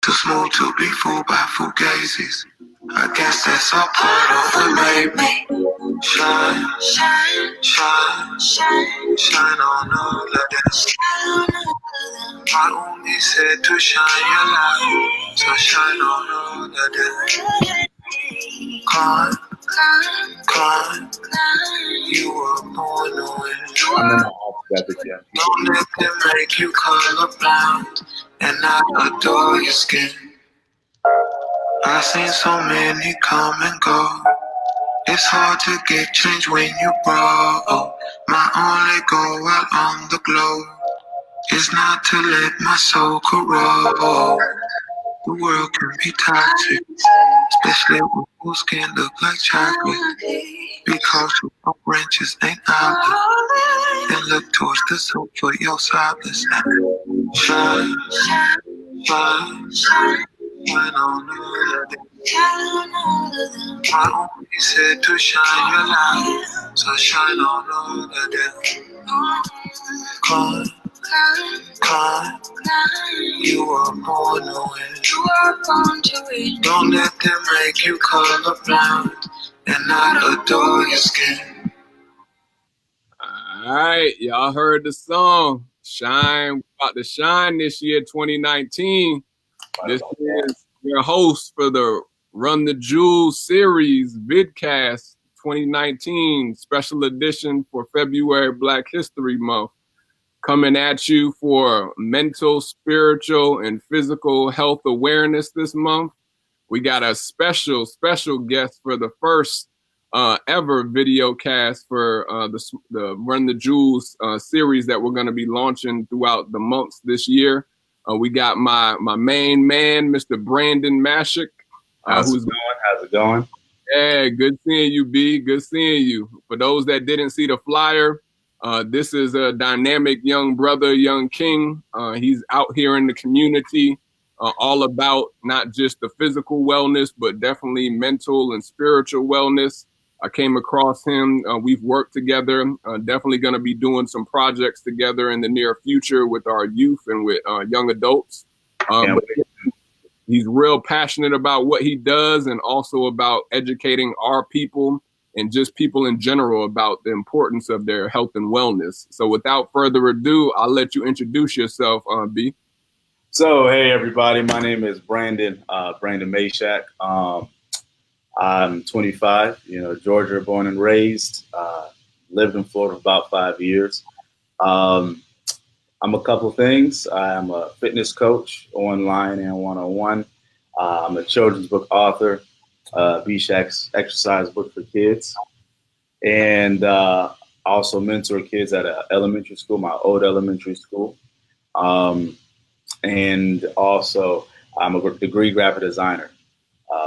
Too smooth to be fooled by fugazis. I guess that's all part of what made me shine, shine, shine, shine, shine on all of them. My Umi said to shine your light, so shine on all of them. Climb, climb, you were born to win. Don't let them make you colorblind, and I adore your skin. I've seen so many come and go. It's hard to get change when you grow. My only goal while on the globe is not to let my soul corrode. The world can be toxic, especially when your skin look like chocolate. Because your branches ain't outlet, then look towards the sun for your solace. Shine, shine, shine, shine on all of them. My only said to shine your light, so shine on all of them. Climb, climb, you were born to win. Don't let them make you colorblind, and not adore your skin. All right, y'all heard the song. Shine, about to shine this year, 2019. This is your host for the Run the Jewelz series vidcast 2019 special edition for February Black History Month. Coming at you for mental, spiritual, and physical health awareness this month. We got a special guest for the first ever video cast for the Run the Jewelz series that we're going to be launching throughout the months this year. We got my main man, Mr. Brandon Mashack. How's it going? Yeah, good seeing you, B. Good seeing you. For those that didn't see the flyer, this is a dynamic young brother, young king. He's out here in the community, all about not just the physical wellness, but definitely mental and spiritual wellness. I came across him. We've worked together. Definitely going to be doing some projects together in the near future with our youth and with young adults. But he's real passionate about what he does and also about educating our people and just people in general about the importance of their health and wellness. So without further ado, I'll let you introduce yourself, B. So, hey, everybody. My name is Brandon Mashack. I'm 25, Georgia, born and raised, lived in Florida for about 5 years. I'm a couple things. I'm a fitness coach online and one-on-one. I'm a children's book author, B-Shack's exercise book for kids. And also mentor kids at an elementary school, my old elementary school. And also I'm a degree graphic designer.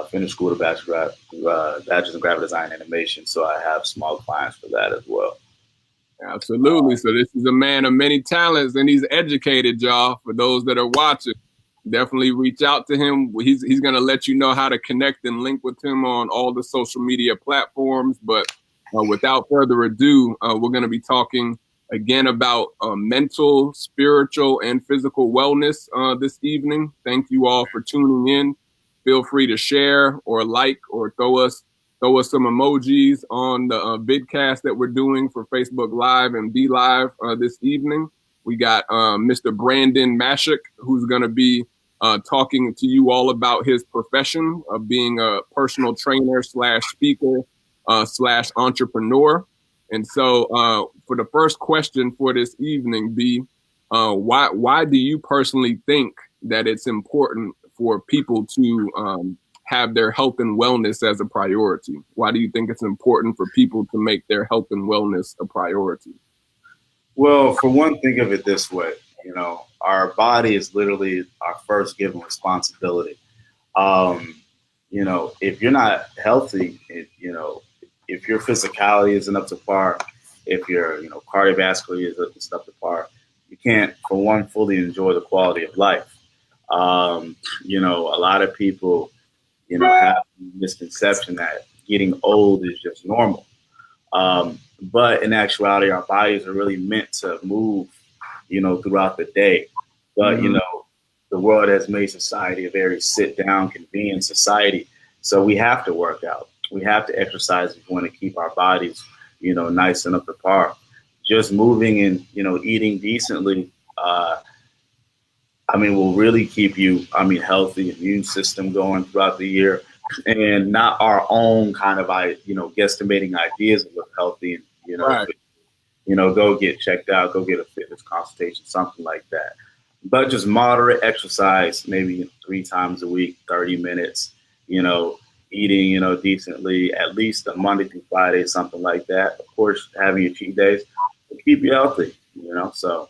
Finished school to bachelor's in graphic design and animation, so I have small clients for that as well. Absolutely. So this is a man of many talents, and he's educated, y'all. For those that are watching, definitely reach out to him. He's going to let you know how to connect and link with him on all the social media platforms. But without further ado, we're going to be talking again about mental, spiritual, and physical wellness this evening. Thank you all for tuning in. Feel free to share or like or throw us some emojis on the vidcast that we're doing for Facebook Live and Be Live this evening. We got Mr. Brandon Mashack, who's going to be talking to you all about his profession of being a personal trainer / speaker / entrepreneur. And so for the first question for this evening, B, why do you personally think that it's important for people to have their health and wellness as a priority? Why do you think it's important for people to make their health and wellness a priority? Well, for one, think of it this way. Our body is literally our first given responsibility. If you're not healthy, if your physicality isn't up to par, if your cardiovascular isn't up to par, you can't, for one, fully enjoy the quality of life. A lot of people, have the misconception that getting old is just normal. But in actuality, our bodies are really meant to move, throughout the day. But, the world has made society a very sit-down, convenient society. So we have to work out. We have to exercise if we want to keep our bodies, nice and up to par. Just moving and, eating decently, will really keep you, healthy, immune system going throughout the year, and not our own kind of, guesstimating ideas of what's healthy and, right. Go get checked out, go get a fitness consultation, something like that. But just moderate exercise, maybe 3 times a week, 30 minutes, eating, decently, at least a Monday through Friday, something like that. Of course, having your cheat days will keep you healthy, so.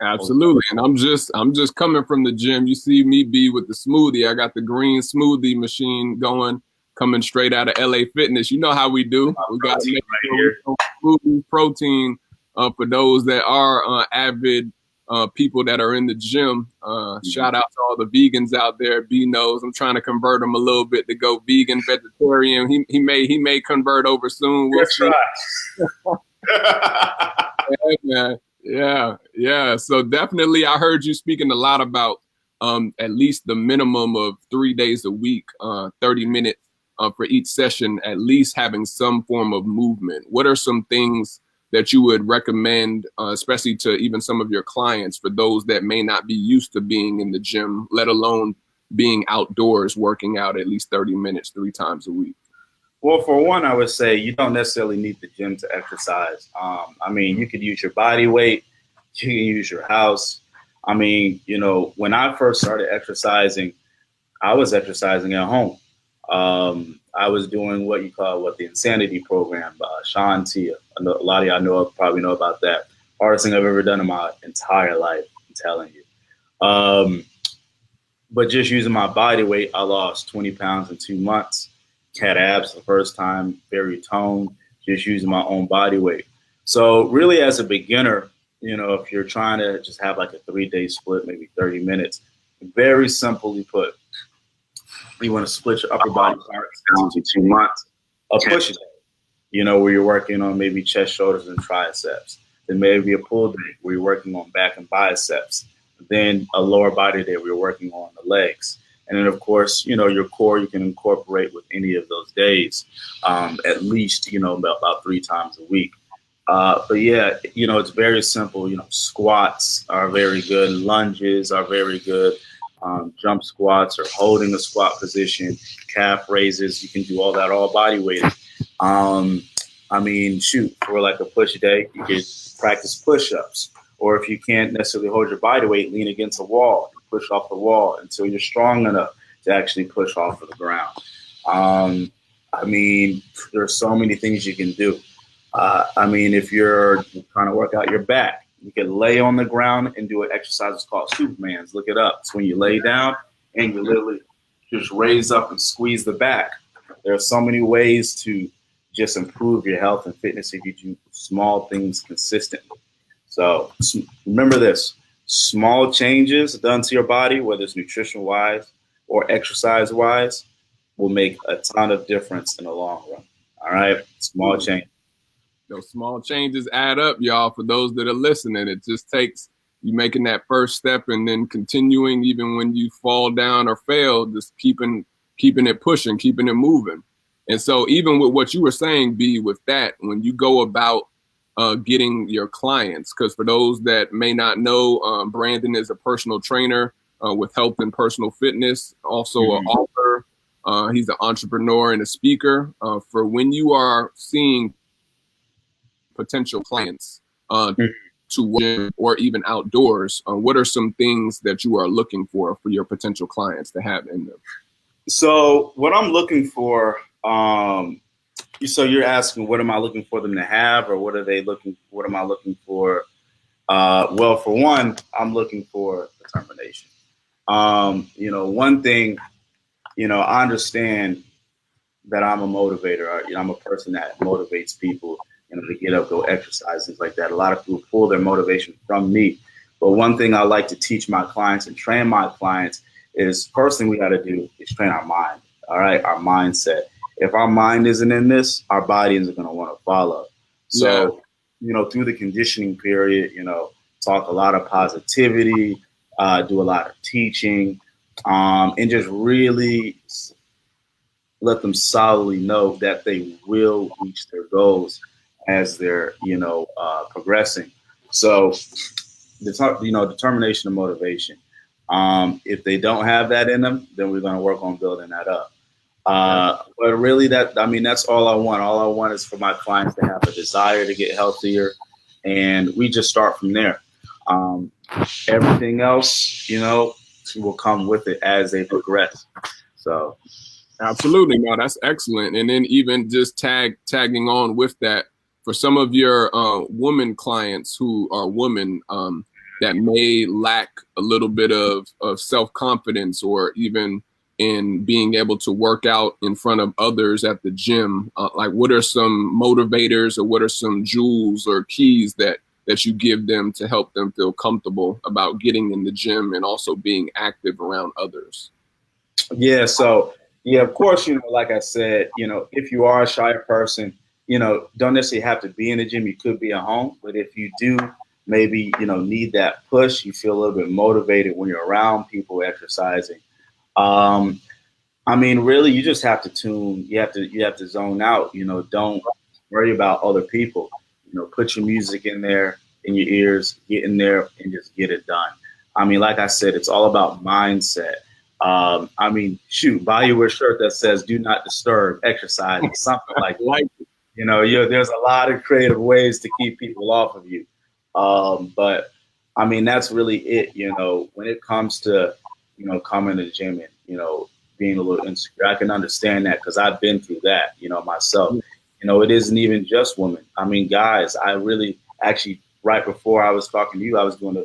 Absolutely. And I'm just coming from the gym. You see me be with the smoothie. I got the green smoothie machine going, coming straight out of LA Fitness. You know how we do. We got to make sure protein for those that are avid people that are in the gym. Shout out to all the vegans out there. B knows I'm trying to convert them a little bit to go vegan, vegetarian. He may convert over soon. We'll see. Yeah, man. Yeah. So definitely, I heard you speaking a lot about at least the minimum of 3 days a week, 30 minutes for each session, at least having some form of movement. What are some things that you would recommend, especially to even some of your clients, for those that may not be used to being in the gym, let alone being outdoors, working out at least 30 minutes 3 times a week? Well, for one, I would say you don't necessarily need the gym to exercise. You could use your body weight. You can use your house. When I first started exercising, I was exercising at home. I was doing what you call the Insanity Program by Sean Tia. I know a lot of y'all probably know about that. Hardest thing I've ever done in my entire life, I'm telling you. But just using my body weight, I lost 20 pounds in 2 months. Had abs for the first time, very toned, just using my own body weight. So really, as a beginner, if you're trying to just have like a 3-day split, maybe 30 minutes, very simply put, you want to split your upper body parts into 2 months. A push day, where you're working on maybe chest, shoulders, and triceps. Then maybe a pull day where you're working on back and biceps. Then a lower body day where you're working on the legs. And then, of course, your core you can incorporate with any of those days, at least, about 3 times a week. But yeah, it's very simple. Squats are very good. Lunges are very good. Jump squats or holding a squat position, calf raises. You can do all that, all body weight. For like a push day, you can practice push-ups. Or if you can't necessarily hold your body weight, lean against a wall. Push off the wall until you're strong enough to actually push off of the ground. There's so many things you can do. If you're trying to work out your back, you can lay on the ground and do an exercise it's called Superman's. Look it up. It's when you lay down and you literally just raise up and squeeze the back. There are so many ways to just improve your health and fitness if you do small things consistently. So remember this. Small changes done to your body, whether it's nutrition-wise or exercise-wise, will make a ton of difference in the long run. All right? Small change. Those small changes add up, y'all, for those that are listening. It just takes you making that first step and then continuing even when you fall down or fail, just keeping it pushing, keeping it moving. And so even with what you were saying, B, with that, when you go about getting your clients, because for those that may not know, Brandon is a personal trainer with health and personal fitness, also an author. He's an entrepreneur and a speaker. For when you are seeing potential clients to work or even outdoors, what are some things that you are looking for your potential clients to have in them? So what I'm looking for, so you're asking, what am I looking for them to have, or what am I looking for? Well, for one, I'm looking for determination. One thing, I understand that I'm a motivator. I'm a person that motivates people, to get up, go exercise, things like that. A lot of people pull their motivation from me. But one thing I like to teach my clients and train my clients is, first thing we got to do is train our mind. All right, our mindset. If our mind isn't in this, our body isn't going to want to follow. So, through the conditioning period, talk a lot of positivity, do a lot of teaching, and just really let them solidly know that they will reach their goals as they're, progressing. So, determination and motivation. If they don't have that in them, then we're going to work on building that up. But really, that's all I want. All I want is for my clients to have a desire to get healthier, and we just start from there. Everything else, will come with it as they progress. So, absolutely, no, that's excellent. And then even just tagging on with that, for some of your woman clients who are women that may lack a little bit of self-confidence, or even in being able to work out in front of others at the gym, like what are some motivators, or what are some jewels or keys that you give them to help them feel comfortable about getting in the gym and also being active around others? Yeah. So, of course, like I said, if you are a shy person, don't necessarily have to be in the gym. You could be at home. But if you do maybe, need that push, you feel a little bit motivated when you're around people exercising. Really, you just have to tune. You have to zone out. Don't worry about other people. Put your music in there, in your ears, get in there and just get it done. Like I said, it's all about mindset. Buy you a shirt that says "Do not disturb exercise" or something like that. There's a lot of creative ways to keep people off of you. But that's really it. When it comes to, coming to the gym and, being a little insecure, I can understand that because I've been through that, myself. It isn't even just women. Guys, I really actually, right before I was talking to you, I was doing a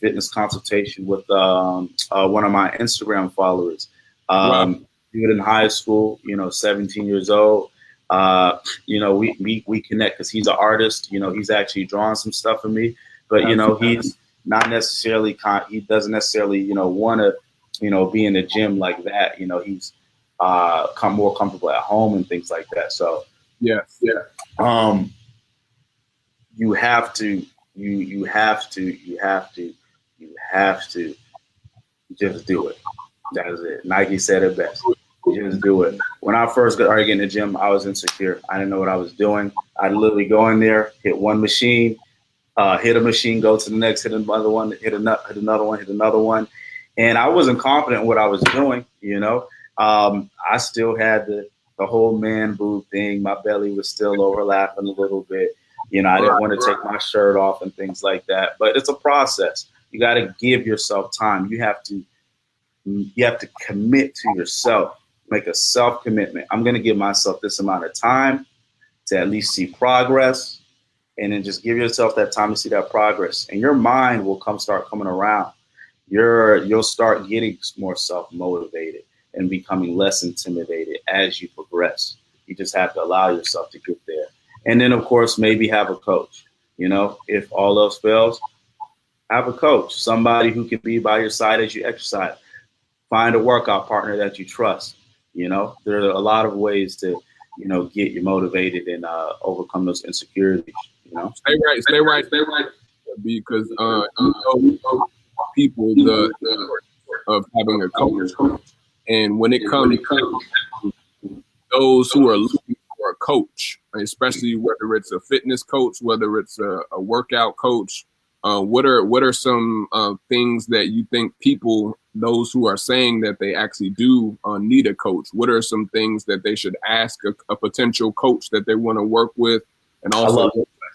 fitness consultation with one of my Instagram followers. Wow. Dude in high school, 17 years old. We connect because he's an artist. He's actually drawn some stuff for me, but he's not necessarily he doesn't necessarily want to be in the gym like that. He's more comfortable at home and things like that. So yeah. You have to just do it. That is it. Nike said it best. Just do it. When I first started getting in the gym, I was insecure. I didn't know what I was doing. I'd literally go in there, hit one machine, hit a machine, go to the next, hit another one, hit another one. And I wasn't confident in what I was doing, I still had the whole man boob thing. My belly was still overlapping a little bit. I didn't want to take my shirt off and things like that. But it's a process. You got to give yourself time. You have to commit to yourself. Make a self-commitment. I'm going to give myself this amount of time to at least see progress, and then just give yourself that time to see that progress. And your mind will start coming around. You'll start getting more self-motivated and becoming less intimidated as you progress. You just have to allow yourself to get there. And then, of course, maybe have a coach. If all else fails, have a coach, somebody who can be by your side as you exercise. Find a workout partner that you trust. There are a lot of ways to, get you motivated and overcome those insecurities. Stay right. Because people of having a coach, and when it comes to those who are looking for a coach, especially whether it's a fitness coach, whether it's a workout coach, what are some things that you think those who are saying that they actually do need a coach, what are some things that they should ask a potential coach that they want to work with? And also,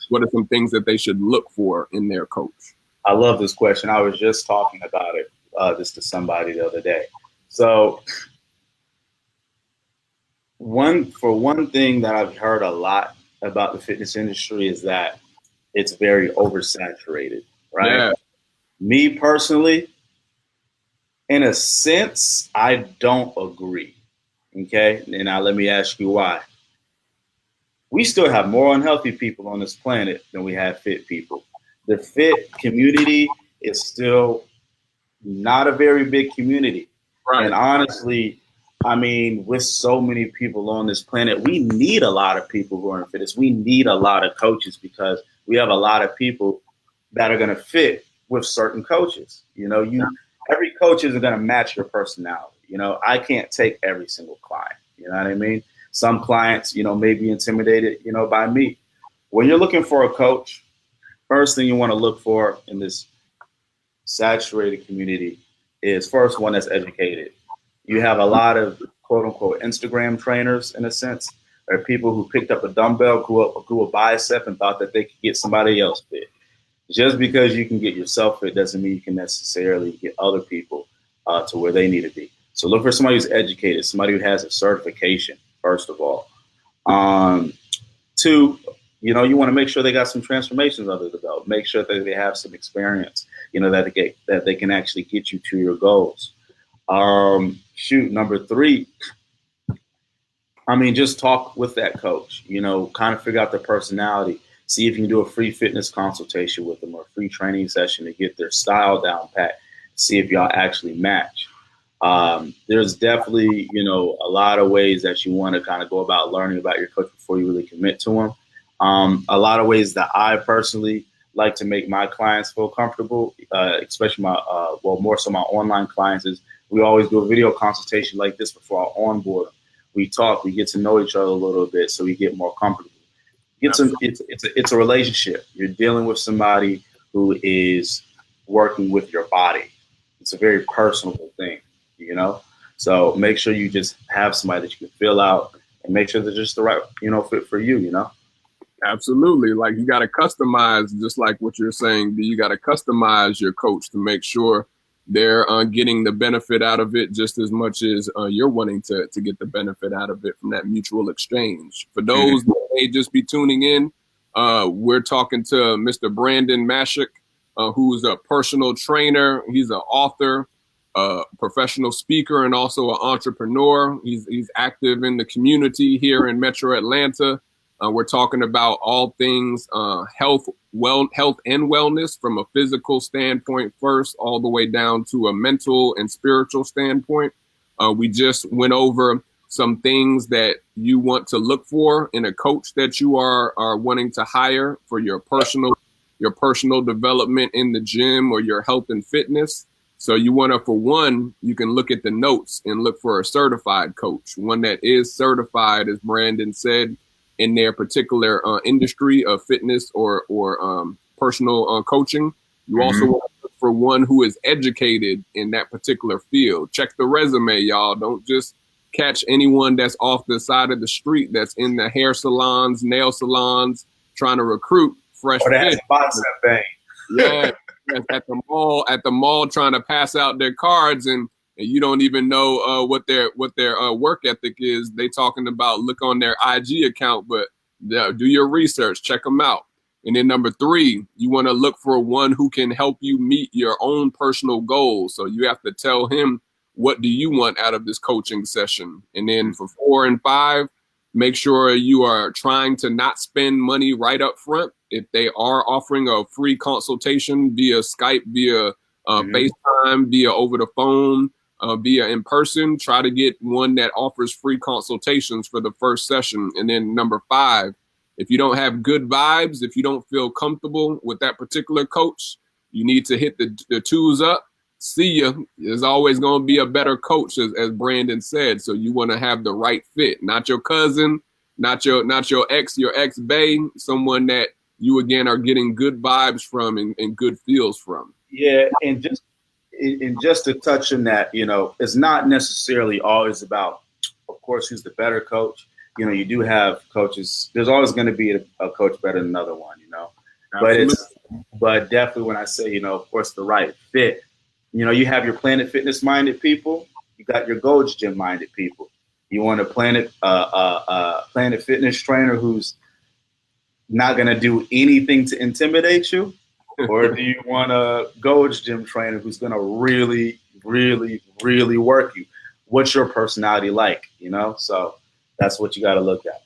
what are some things that they should look for in their coach? I love this question. I was just talking about it this to somebody the other day. So one thing that I've heard a lot about the fitness industry is that it's very oversaturated, right? Yeah. Me personally, in a sense, I don't agree. Okay. And now let me ask you why. We still have more unhealthy people on this planet than we have fit people. The fit community is still not a very big community. Right. And honestly, with so many people on this planet, we need a lot of people who are in fitness. We need a lot of coaches because we have a lot of people that are going to fit with certain coaches. You know, every coach isn't going to match your personality. You know, I can't take every single client. You know what I mean? Some clients, you know, may be intimidated, you know, by me. When you're looking for a coach, first thing you want to look for in this saturated community is first one that's educated. You have a lot of quote unquote Instagram trainers, in a sense, or people who picked up a dumbbell, grew a bicep, and thought that they could get somebody else fit. Just because you can get yourself fit doesn't mean you can necessarily get other people to where they need to be. So look for somebody who's educated, somebody who has a certification, first of all. Two, you know, you want to make sure they got some transformations under the belt. Make sure that they have some experience, you know, that they can actually get you to your goals. Number three, I mean, just talk with that coach, you know, kind of figure out their personality. See if you can do a free fitness consultation with them or a free training session to get their style down pat. See if y'all actually match. There's definitely, you know, a lot of ways that you want to kind of go about learning about your coach before you really commit to them. A lot of ways that I personally like to make my clients feel comfortable, especially more so my online clients, is we always do a video consultation like this before I onboard them. We talk, we get to know each other a little bit so we get more comfortable. It's a relationship. You're dealing with somebody who is working with your body. It's a very personal thing, you know? So make sure you just have somebody that you can fill out and make sure they're just the right, you know, fit for you, you know? Absolutely. Like you got to customize, just like what you're saying, you got to customize your coach to make sure they're getting the benefit out of it just as much as you're wanting to get the benefit out of it from that mutual exchange. For those that may just be tuning in, we're talking to Mr. Brandon Mashack, who's a personal trainer. He's an author, professional speaker, and also an entrepreneur. He's active in the community here in Metro Atlanta. We're talking about all things health and wellness from a physical standpoint first, all the way down to a mental and spiritual standpoint. We just went over some things that you want to look for in a coach that you are wanting to hire for your personal development in the gym or your health and fitness. So you want to, for one, you can look at the notes and look for a certified coach, one that is certified, as Brandon said, in their particular industry of fitness or personal coaching. You also want to look for one who is educated in that particular field. Check the resume, y'all. Don't just catch anyone that's off the side of the street that's in the hair salons, nail salons, trying to recruit fresh fit. Yeah, at the mall trying to pass out their cards and you don't even know what their work ethic is. They talking about look on their IG account, but do your research, check them out. And then number three, you want to look for one who can help you meet your own personal goals. So you have to tell him, what do you want out of this coaching session? And then for 4 and 5, make sure you are trying to not spend money right up front. If they are offering a free consultation via Skype, via FaceTime, via over the phone, via in person, try to get one that offers free consultations for the first session. And then number 5, if you don't have good vibes, if you don't feel comfortable with that particular coach, you need to hit the twos up. See ya. There's always going to be a better coach, as Brandon said. So you want to have the right fit, not your cousin, not your ex-bae, someone that you again are getting good vibes from and good feels from. Yeah, and just to touch on that, you know, it's not necessarily always about, of course, who's the better coach. You know, you do have coaches. There's always going to be a coach better than another one, you know. But definitely when I say, you know, of course, the right fit, you know, you have your Planet Fitness minded people. You got your Gold's Gym minded people. You want a Planet Fitness trainer who's not going to do anything to intimidate you? Or do you want a Gold's Gym trainer who's going to really, really, really work you? What's your personality like, you know? So that's what you got to look at.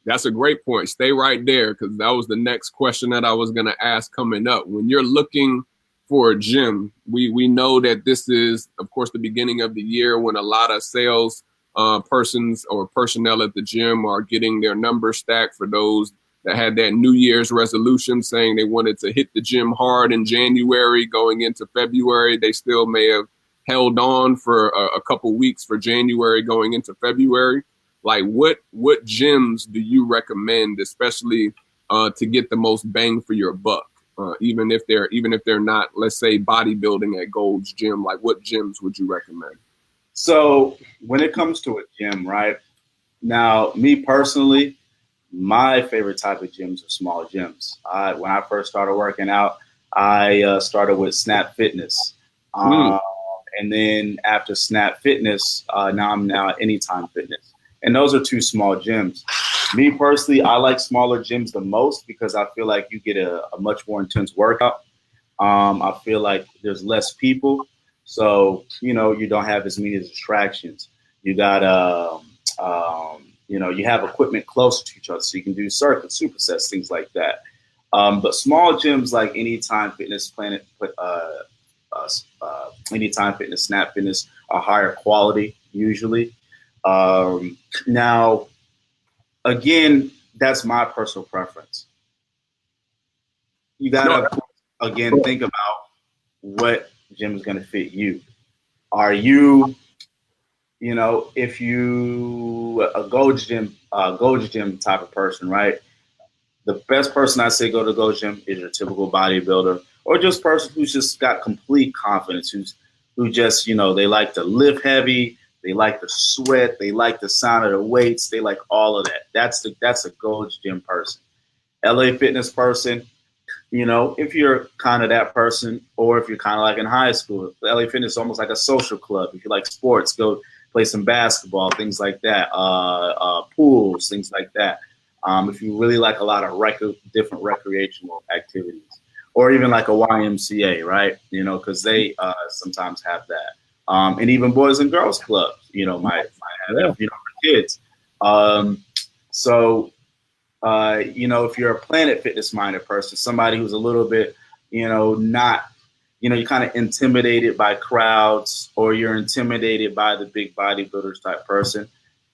That's a great point. Stay right there, because that was the next question that I was going to ask coming up. When you're looking for a gym, we know that this is, of course, the beginning of the year when a lot of sales persons or personnel at the gym are getting their numbers stacked for those that had that New Year's resolution saying they wanted to hit the gym hard in January going into February. They still may have held on for a couple weeks for January going into February. Like what gyms do you recommend, especially to get the most bang for your buck? Even if they're not, let's say, bodybuilding at Gold's Gym, like what gyms would you recommend? So when it comes to a gym, right now, me personally, my favorite type of gyms are small gyms. When I first started working out, I started with Snap Fitness. And then after Snap Fitness, now I'm at Anytime Fitness. And those are two small gyms. Me personally, I like smaller gyms the most because I feel like you get a much more intense workout. I feel like there's less people. So, you don't have as many distractions. You got, you have equipment closer to each other, so you can do circuits, supersets, things like that. But small gyms like Anytime Fitness, Anytime Fitness, Snap Fitness are higher quality usually. Now, again, that's my personal preference. You gotta again think about what gym is going to fit you. Are you, if you a Gold's Gym type of person, right? The best person I say go to Gold's Gym is your typical bodybuilder, or just person who's just got complete confidence, who just they like to lift heavy, they like to sweat, they like the sound of the weights, they like all of that. That's a Gold's Gym person. LA Fitness person, if you're kind of that person, or if you're kind of like in high school, LA Fitness is almost like a social club. If you like sports, go play some basketball, things like that, pools, things like that. If you really like a lot of different recreational activities, or even like a YMCA, right? Because they sometimes have that. And even Boys and Girls Clubs, might have that, for kids. If you're a Planet Fitness minded person, somebody who's a little bit, not, you're kind of intimidated by crowds, or you're intimidated by the big bodybuilders type person,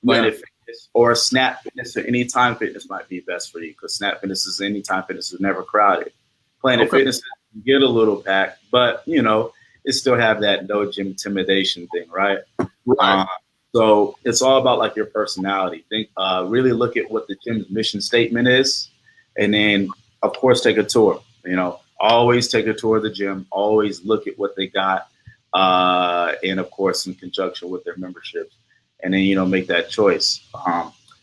Planet Fitness or Snap Fitness or Anytime Fitness might be best for you, because Snap Fitness is Anytime Fitness is never crowded. Planet Fitness get a little packed, but it still have that no gym intimidation thing, right? So it's all about like your personality. Think, really look at what the gym's mission statement is, and then of course take a tour. Always take a tour of the gym. Always look at what they got, and of course in conjunction with their memberships, and then make that choice.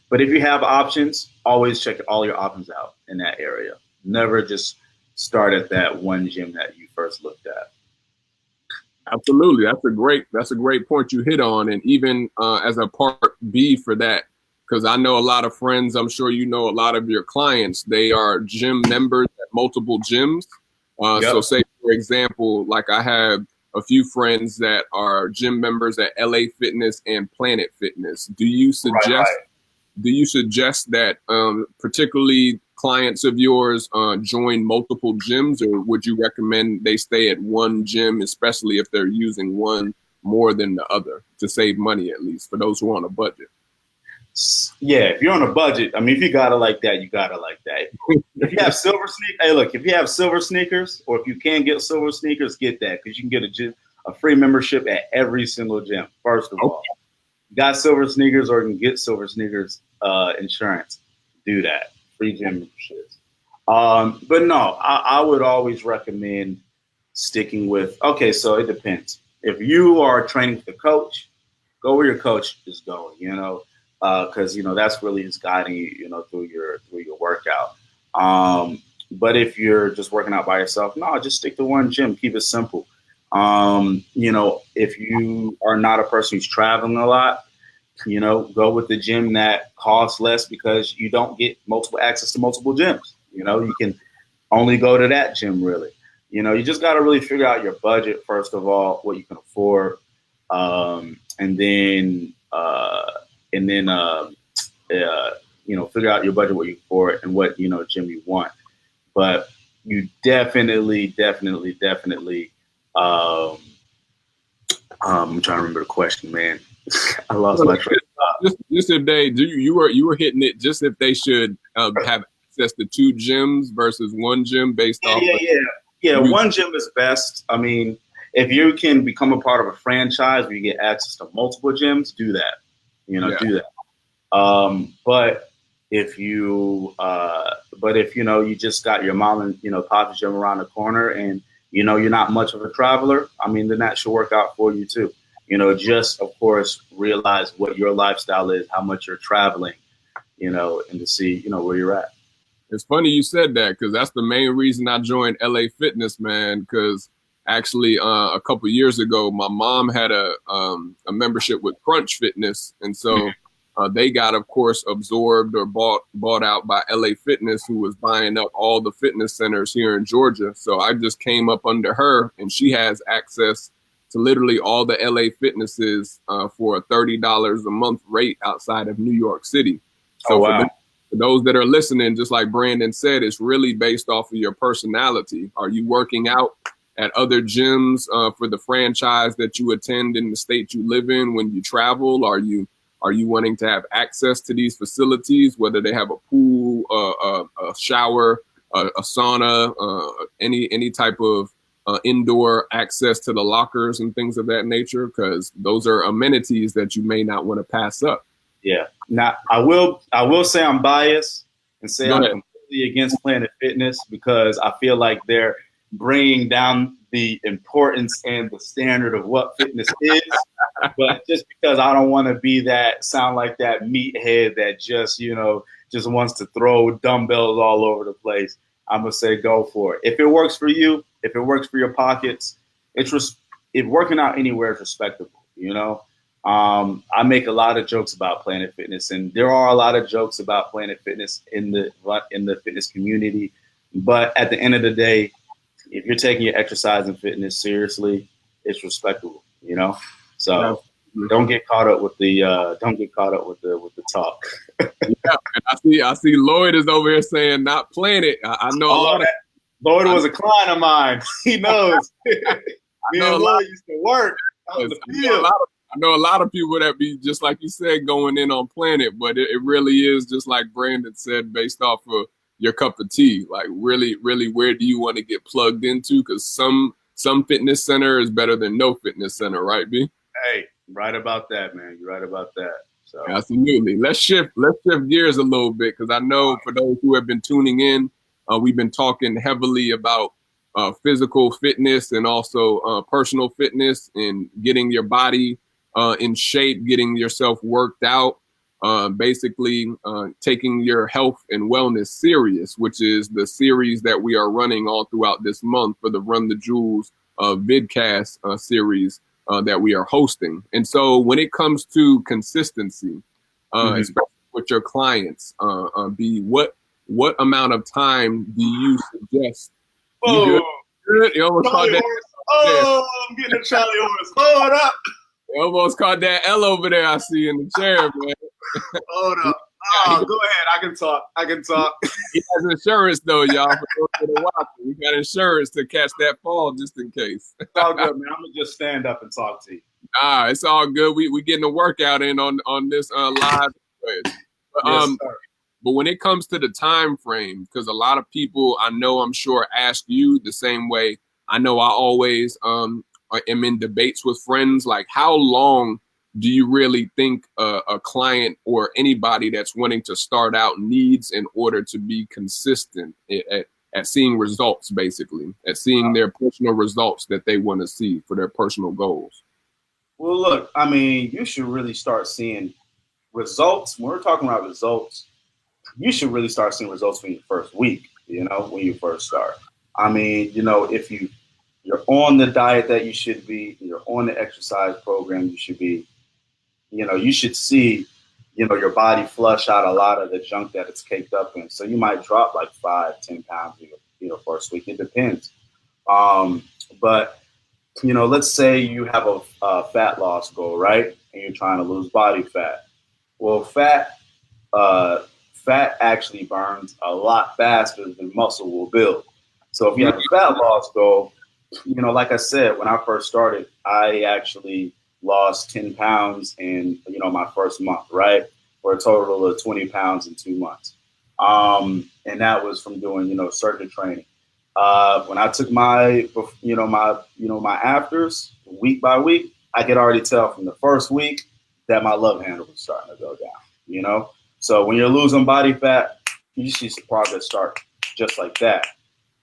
But if you have options, always check all your options out in that area. Never just start at that one gym that you first looked at. Absolutely. That's a great point you hit on. And even as a part B for that, because I know a lot of friends, I'm sure a lot of your clients, they are gym members at multiple gyms. So say, for example, like I have a few friends that are gym members at LA Fitness and Planet Fitness. Do you suggest that particularly clients of yours join multiple gyms, or would you recommend they stay at one gym, especially if they're using one more than the other, to save money, at least for those who are on a budget? Yeah, if you're on a budget, if you got it like that, you got it like that. If you have silver sneakers, if you have silver sneakers, or if you can't get silver sneakers, get that, because you can get a free membership at every single gym. First of all, you got silver sneakers, or you can get silver sneakers insurance. Do that. Free gym memberships. But no, I would always recommend sticking with, so it depends. If you are training with a coach, go where your coach is going, because, that's really just guiding you, through your workout. But if you're just working out by yourself, no, just stick to one gym. Keep it simple. If you are not a person who's traveling a lot, go with the gym that costs less, because you don't get access to multiple gyms. You can only go to that gym, really. You just got to really figure out your budget, first of all, what you can afford. And then figure out your budget, what you can afford, and what, gym you want. But you definitely, I'm trying to remember the question, man. I lost my train of thought. Just if you were hitting it, just if they should have access to 2 gyms versus 1 gym based off Yeah, one gym is best. I mean, if you can become a part of a franchise where you get access to multiple gyms, do that. Do that. But if you you just got your mom and pop's gym around the corner, and you're not much of a traveler, I mean, then that should work out for you too. Just of course realize what your lifestyle is, how much you're traveling, and to see where you're at. It's funny you said that, because that's the main reason I joined LA Fitness, man. Because actually, a couple years ago, my mom had a membership with Crunch Fitness, and so they got, of course, absorbed or bought out by LA Fitness, who was buying up all the fitness centers here in Georgia. So I just came up under her, and she has access to literally all the LA Fitnesses for a $30 a month rate outside of New York City. So for those that are listening, just like Brandon said, it's really based off of your personality. Are you working out at other gyms for the franchise that you attend in the state you live in when you travel? Are you wanting to have access to these facilities, whether they have a pool, a shower, a sauna, any type of indoor access to the lockers and things of that nature? Because those are amenities that you may not want to pass up. Yeah. Now, I will say I'm biased and say I'm completely against Planet Fitness, because I feel like they're bringing down the importance and the standard of what fitness is. But just because I don't want to sound like that meathead that just wants to throw dumbbells all over the place, I'm going to say go for it. If it works for you, if it works for your pockets, if working out anywhere is respectable, I make a lot of jokes about Planet Fitness, and there are a lot of jokes about Planet Fitness in the fitness community. But at the end of the day, if you're taking your exercise and fitness seriously, it's respectable, So don't get caught up with the talk. And I see Lloyd is over here saying not Planet. I know a lot of Lloyd was a client of mine. He knows. Me and Lloyd used to work on the field. I know a lot of people that be, just like you said, going in on Planet, but it really is just like Brandon said, based off of your cup of tea. Like really, really, where do you want to get plugged into? Because some fitness center is better than no fitness center, right, B? Hey, right about that, man. You're right about that. So absolutely. Let's shift gears a little bit, because I know for those who have been tuning in, we've been talking heavily about physical fitness and also personal fitness and getting your body in shape, getting yourself worked out, basically taking your health and wellness serious, which is the series that we are running all throughout this month for the Run the Jewelz vidcast series that we are hosting. And so when it comes to consistency, especially with your clients, B, what amount of time do you suggest? You almost caught that. I'm getting a Charlie horse. Hold up. You almost caught that L over there I see in the chair, man. Hold up. Go ahead. I can talk. He has insurance, though, y'all. For those that are watching, we got insurance to catch that fall just in case. It's all good, man. I'm going to just stand up and talk to you. It's all good. We getting a workout in on this live. But when it comes to the time frame, because a lot of people I'm sure ask you the same way. I know I always am in debates with friends, like how long do you really think a client or anybody that's wanting to start out needs in order to be consistent at seeing results, basically, at seeing their personal results that they want to see for their personal goals? Well, look, I mean, you should really start seeing results. When we're talking about results, you should really start seeing results in your first week, when you first start. I mean, if you're on the diet that you should be, you're on the exercise program you should be, you should see, your body flush out a lot of the junk that it's caked up in. So you might drop like 5-10 pounds in your first week. It depends. But, let's say you have a fat loss goal, right? And you're trying to lose body fat. Well, fat actually burns a lot faster than muscle will build. So if you have a fat loss goal, like I said, when I first started, I actually lost 10 pounds in, my first month, right? For a total of 20 pounds in 2 months. And that was from doing, circuit training. When I took my afters week by week, I could already tell from the first week that my love handle was starting to go down, So when you're losing body fat, you see some progress start just like that.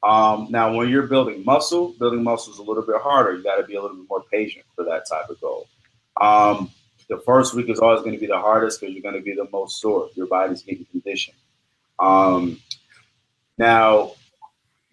Now, when you're building muscle is a little bit harder. You got to be a little bit more patient for that type of goal. The first week is always going to be the hardest because you're going to be the most sore. Your body's getting conditioned. Now,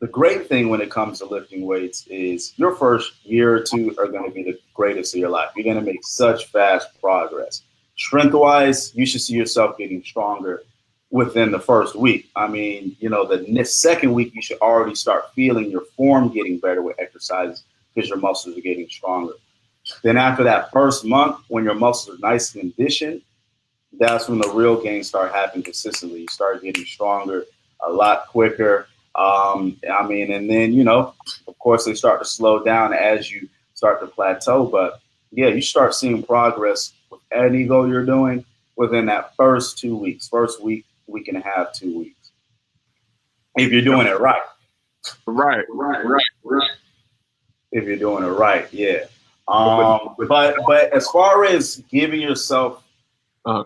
the great thing when it comes to lifting weights is your first year or two are going to be the greatest of your life. You're going to make such fast progress. Strength-wise, you should see yourself getting stronger within the first week. I mean, the second week, you should already start feeling your form getting better with exercises because your muscles are getting stronger. Then after that first month, when your muscles are nice and conditioned, that's when the real gains start happening consistently. You start getting stronger a lot quicker. And then, of course, they start to slow down as you start to plateau. But yeah, you start seeing progress with any goal you're doing within that first 2 weeks, first week, week and a half, 2 weeks. If you're doing it right. Right. If you're doing it right, yeah. But as far as giving yourself an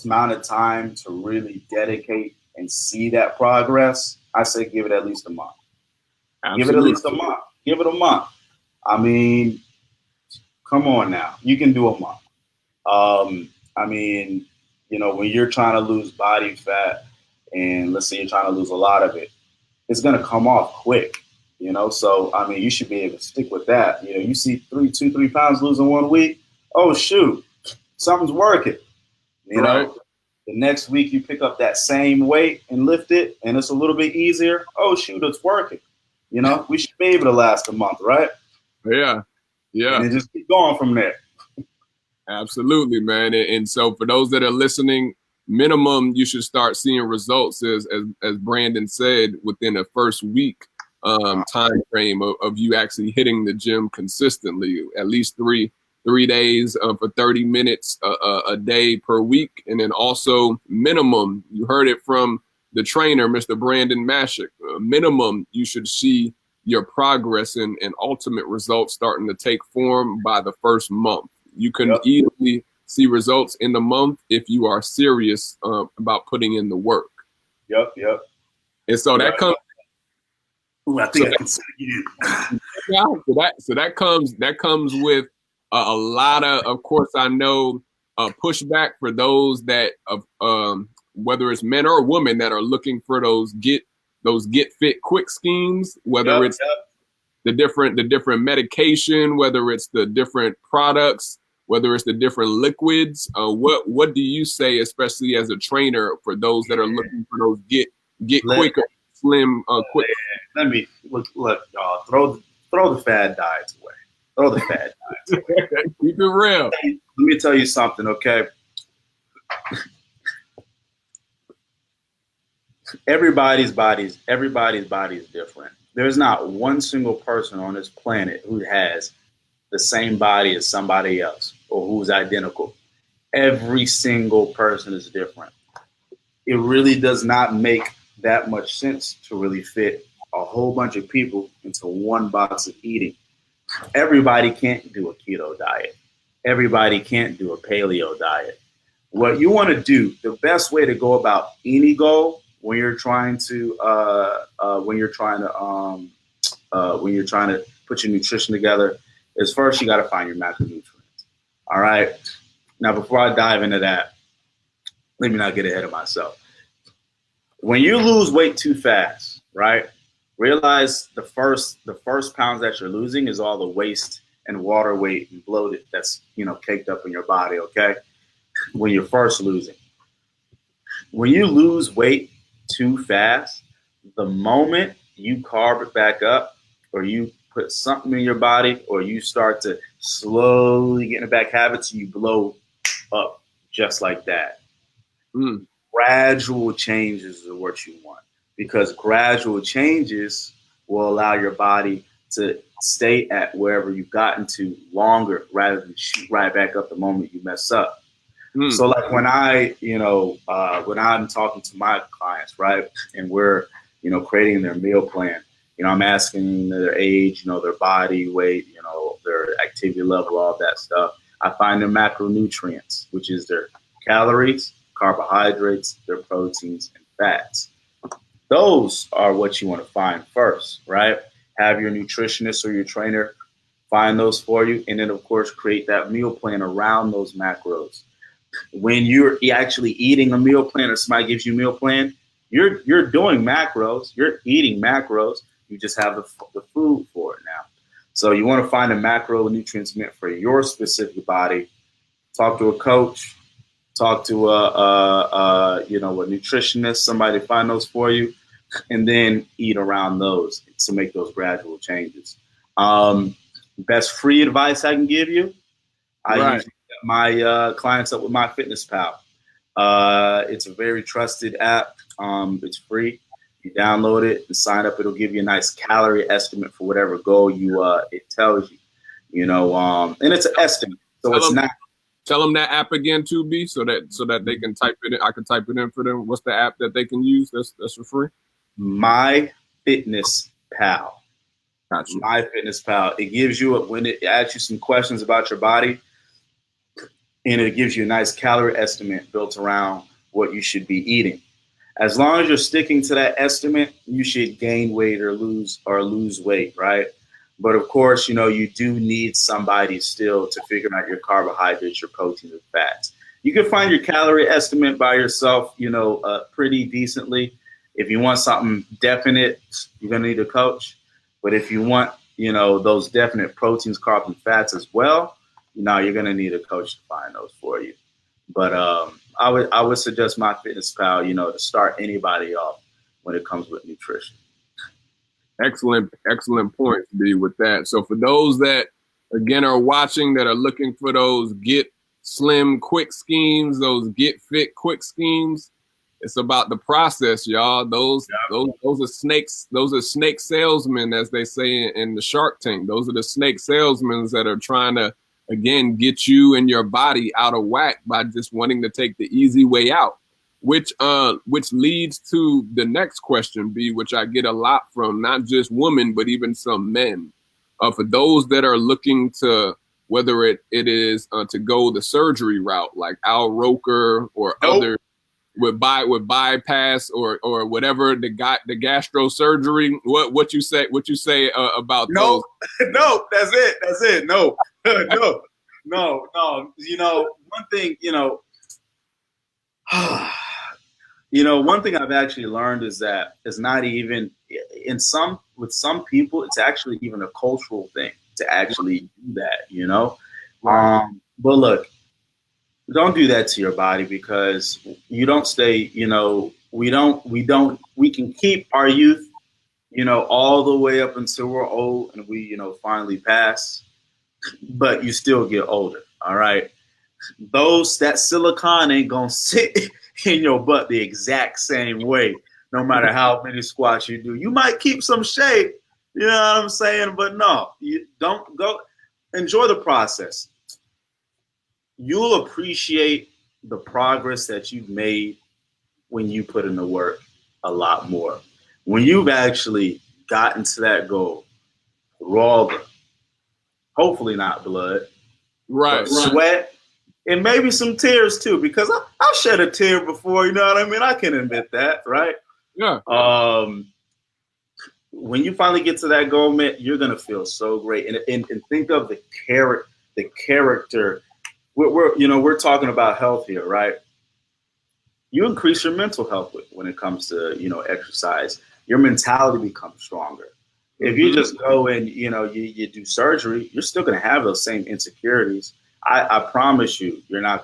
amount of time to really dedicate and see that progress, I say give it at least a month. Absolutely. Give it at least a month. Give it a month. I mean, come on now. You can do a month. When you're trying to lose body fat and let's say you're trying to lose a lot of it, it's going to come off quick, So, you should be able to stick with that. You see 3 pounds losing 1 week. Oh, shoot, something's working. Right. The next week you pick up that same weight and lift it and it's a little bit easier. Oh, shoot, it's working. We should be able to last a month, right? Yeah. And just keep going from there. Absolutely, man. And so for those that are listening, minimum, you should start seeing results as Brandon said, within the first week time frame of you actually hitting the gym consistently, at least three days for 30 minutes a day per week. And then also minimum, you heard it from the trainer, Mr. Brandon Mashack, minimum, you should see your progress and ultimate results starting to take form by the first month. You can easily see results in the month if you are serious about putting in the work. Yep. And so that comes. Ooh, I think I can see you. So that comes with a lot of course, I know pushback for those that whether it's men or women that are looking for those get fit quick schemes, whether it's the different medication, whether it's the different products, whether it's the different liquids. What do you say, especially as a trainer, for those that are looking for those get quicker, slim, quick? Let me look, y'all. Throw the fad diets away. Throw the fad diets away. Keep it real. Let me tell you something, okay? Everybody's body is different. There's not one single person on this planet who has the same body as somebody else or who's identical. Every single person is different. It really does not make that much sense to really fit a whole bunch of people into one box of eating. Everybody can't do a keto diet. Everybody can't do a paleo diet. What you want to do, the best way to go about any goal when you're trying to put your nutrition together is first you got to find your macronutrients. All right. Now, before I dive into that, let me not get ahead of myself. When you lose weight too fast, right? Realize the first pounds that you're losing is all the waste and water weight and bloated that's caked up in your body. Okay. When you're first losing, when you lose weight too fast, the moment you carb it back up or you put something in your body or you start to slowly get in the back habits, you blow up just like that. Gradual changes are what you want, because gradual changes will allow your body to stay at wherever you've gotten to longer rather than shoot right back up the moment you mess up. So like when when I'm talking to my clients, right, and we're, creating their meal plan, I'm asking their age, their body weight, their activity level, all that stuff. I find their macronutrients, which is their calories, carbohydrates, their proteins, and fats. Those are what you want to find first, right? Have your nutritionist or your trainer find those for you. And then, of course, create that meal plan around those macros. When you're actually eating a meal plan or somebody gives you a meal plan, you're doing macros, you're eating macros. You just have the food for it now. So you want to find a macronutrients meant for your specific body. Talk to a coach, talk to a nutritionist, somebody to find those for you, and then eat around those to make those gradual changes. Best free advice I can give you, I usually set my clients up with MyFitnessPal. It's a very trusted app. It's free. You download it and sign up. It'll give you a nice calorie estimate for whatever goal it tells you. And it's an estimate, so it's not. Tell them that app again, 2B, so that they can type it in. I can type it in for them. What's the app that they can use that's for free? MyFitnessPal. Gotcha. MyFitnessPal. It gives you when it asks you some questions about your body, and it gives you a nice calorie estimate built around what you should be eating. As long as you're sticking to that estimate, you should gain weight or lose weight, right? But of course, you do need somebody still to figure out your carbohydrates, your proteins, and fats. You can find your calorie estimate by yourself, pretty decently. If you want something definite, you're going to need a coach. But if you want, those definite proteins, carbs, and fats as well, you're going to need a coach to find those for you. But I would suggest MyFitnessPal, to start anybody off when it comes with nutrition. Excellent points, B, with that. So for those that, again, are watching that are looking for those get slim quick schemes, those get fit quick schemes, it's about the process, y'all. Those are snakes. Those are snake salesmen, as they say in the Shark Tank. Those are the snake salesmen that are trying to, again, get you and your body out of whack by just wanting to take the easy way out, which leads to the next question, B, which I get a lot from not just women, but even some men. For those that are looking to, whether it is to go the surgery route, like Al Roker or others with bypass or whatever, the gastro surgery. What you say about those? No, that's it. No. No. One thing, one thing I've actually learned is that it's not even with some people, it's actually even a cultural thing to actually do that, Right. But look, don't do that to your body, because you don't stay, we can keep our youth, all the way up until we're old and we, finally pass, but you still get older. All right. That silicone ain't going to sit in your butt the exact same way, no matter how many squats you do. You might keep some shape, you know what I'm saying? But no, you don't go. Enjoy the process. You'll appreciate the progress that you've made when you put in the work a lot more. When you've actually gotten to that goal, raw, hopefully not blood, Right. Sweat, and maybe some tears too, because I've shed a tear before, you know what I mean? I can admit that, right? Yeah. When you finally get to that goal, man, you're gonna feel so great. And think of the character. We're talking about health here, right? You increase your mental health when it comes to, exercise. Your mentality becomes stronger. If you just go and, you do surgery, you're still going to have those same insecurities. I promise you, I